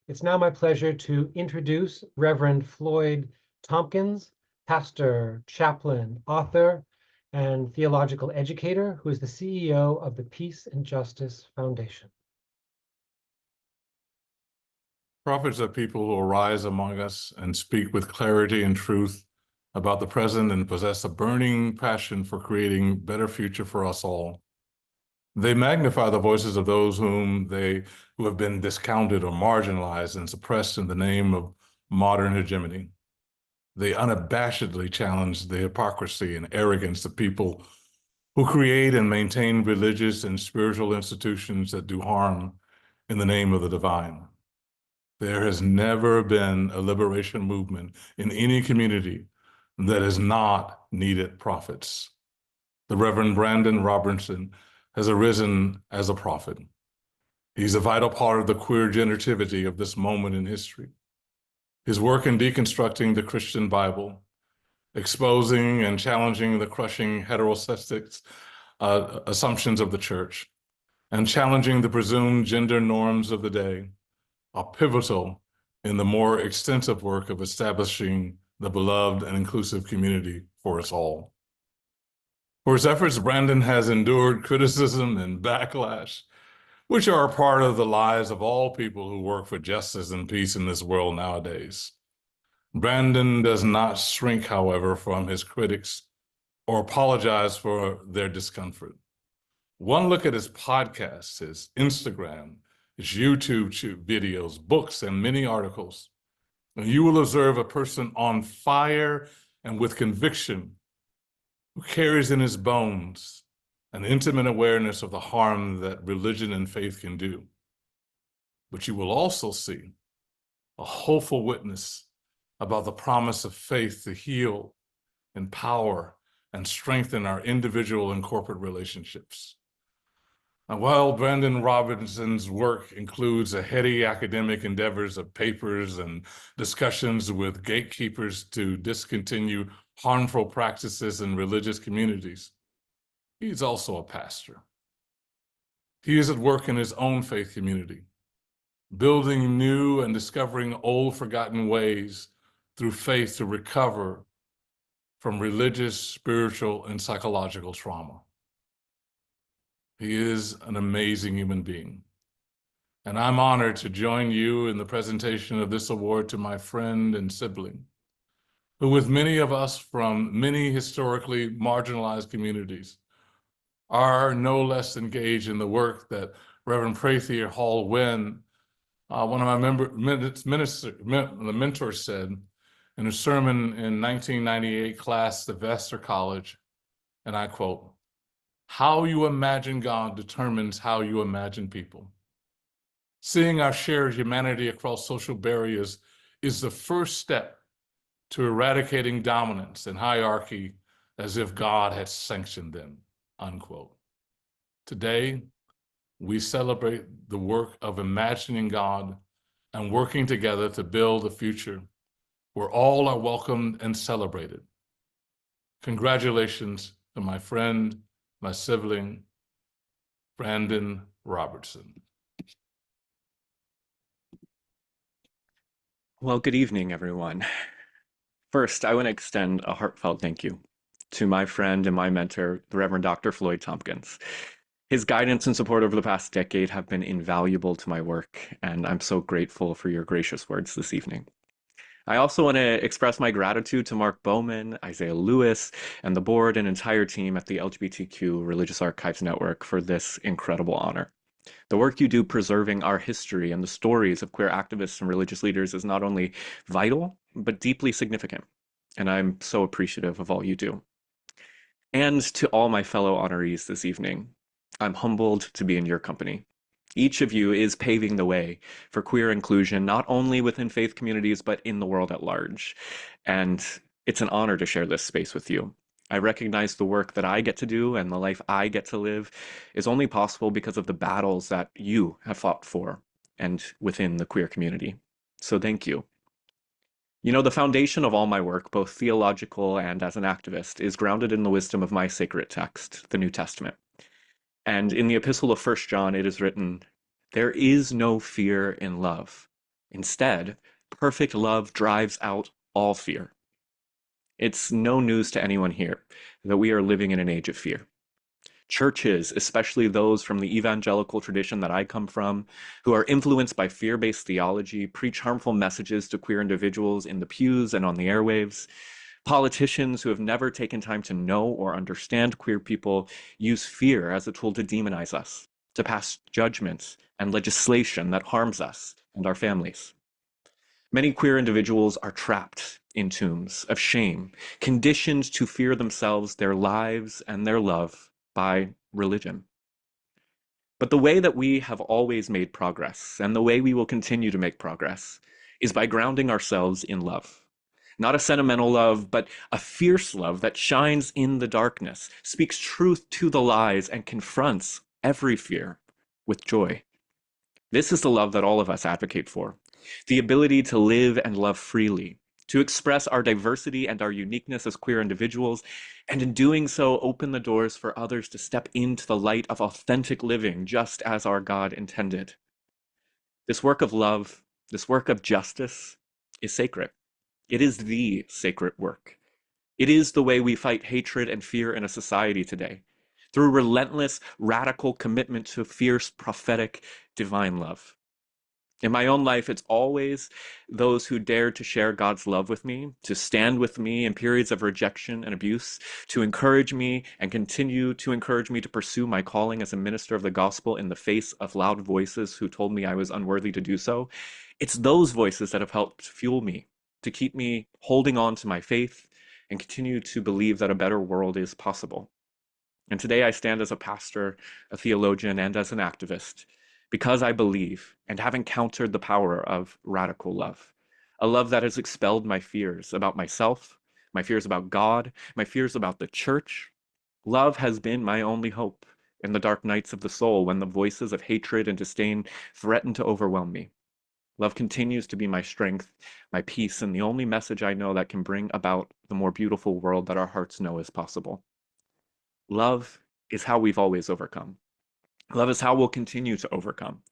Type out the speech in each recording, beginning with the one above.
It's now my pleasure to introduce Reverend Floyd Tompkins, pastor, chaplain, author, and theological educator, who is the CEO of the Peace and Justice Foundation. Prophets are people who arise among us and speak with clarity and truth about the present and possess a burning passion for creating a better future for us all. They magnify the voices of those who have been discounted or marginalized and suppressed in the name of modern hegemony. They unabashedly challenge the hypocrisy and arrogance of people who create and maintain religious and spiritual institutions that do harm in the name of the divine. There has never been a liberation movement in any community that has not needed prophets. The Reverend Brandan Robertson has arisen as a prophet. He's a vital part of the queer generativity of this moment in history. His work in deconstructing the Christian Bible, exposing and challenging the crushing heterocentric assumptions of the church, and challenging the presumed gender norms of the day are pivotal in the more extensive work of establishing the beloved and inclusive community for us all. For his efforts, Brandan has endured criticism and backlash, which are a part of the lives of all people who work for justice and peace in this world nowadays. Brandan does not shrink, however, from his critics or apologize for their discomfort. One look at his podcasts, his Instagram, his YouTube videos, books, and many articles, and you will observe a person on fire and with conviction who carries in his bones an intimate awareness of the harm that religion and faith can do. But you will also see a hopeful witness about the promise of faith to heal, empower, and strengthen our individual and corporate relationships. And while Brandan Robinson's work includes a heady academic endeavors of papers and discussions with gatekeepers to discontinue harmful practices in religious communities, he's also a pastor. He is at work in his own faith community, building new and discovering old forgotten ways through faith to recover from religious, spiritual, and psychological trauma. He is an amazing human being. And I'm honored to join you in the presentation of this award to my friend and sibling, who with many of us from many historically marginalized communities are no less engaged in the work that Reverend Prather Hall Wynn, one of my mentors said in a sermon in 1998 class at Vassar College, and I quote, "How you imagine God determines how you imagine people. Seeing our shared humanity across social barriers is the first step to eradicating dominance and hierarchy as if God had sanctioned them," unquote. Today, we celebrate the work of imagining God and working together to build a future where all are welcomed and celebrated. Congratulations to my friend, my sibling, Brandan Robertson. Well, good evening, everyone. First, I want to extend a heartfelt thank you to my friend and my mentor, the Reverend Dr. Floyd Tompkins. His guidance and support over the past decade have been invaluable to my work, and I'm so grateful for your gracious words this evening. I also want to express my gratitude to Mark Bowman, Isaiah Lewis, and the board and entire team at the LGBTQ Religious Archives Network for this incredible honor. The work you do preserving our history and the stories of queer activists and religious leaders is not only vital, but deeply significant. And I'm so appreciative of all you do. And to all my fellow honorees this evening, I'm humbled to be in your company. Each of you is paving the way for queer inclusion, not only within faith communities, but in the world at large. And it's an honor to share this space with you. I recognize the work that I get to do and the life I get to live is only possible because of the battles that you have fought for and within the queer community. So thank you. You know, the foundation of all my work, both theological and as an activist, is grounded in the wisdom of my sacred text, the New Testament. And in the epistle of 1 John, it is written, "There is no fear in love, Instead, perfect love drives out all fear. It's no news to anyone here that we are living in an age of fear. Churches, especially those from the evangelical tradition that I come from, who are influenced by fear-based theology, preach harmful messages to queer individuals in the pews and on the airwaves. Politicians who have never taken time to know or understand queer people use fear as a tool to demonize us, to pass judgments and legislation that harms us and our families. Many queer individuals are trapped in tombs of shame, conditioned to fear themselves, their lives, and their love by religion. But the way that we have always made progress, and the way we will continue to make progress, is by grounding ourselves in love. Not a sentimental love, but a fierce love that shines in the darkness, speaks truth to the lies, and confronts every fear with joy. This is the love that all of us advocate for. The ability to live and love freely, to express our diversity and our uniqueness as queer individuals, and in doing so, open the doors for others to step into the light of authentic living, just as our God intended. This work of love, this work of justice, is sacred. It is the sacred work. It is the way we fight hatred and fear in a society today, through relentless, radical commitment to fierce, prophetic, divine love. In my own life, it's always those who dare to share God's love with me, to stand with me in periods of rejection and abuse, to encourage me and continue to encourage me to pursue my calling as a minister of the gospel in the face of loud voices who told me I was unworthy to do so. It's those voices that have helped fuel me, to keep me holding on to my faith and continue to believe that a better world is possible. And today I stand as a pastor, a theologian, and as an activist because I believe and have encountered the power of radical love, a love that has expelled my fears about myself, my fears about God, my fears about the church. Love has been my only hope in the dark nights of the soul when the voices of hatred and disdain threaten to overwhelm me. Love continues to be my strength, my peace, and the only message I know that can bring about the more beautiful world that our hearts know is possible. Love is how we've always overcome. Love is how we'll continue to overcome.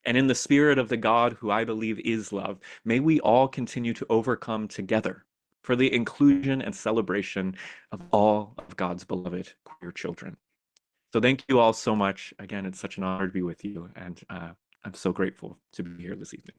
And in the spirit of the God who I believe is love, may we all continue to overcome together for the inclusion and celebration of all of God's beloved queer children. So thank you all so much. Again, it's such an honor to be with you, and I'm so grateful to be here this evening.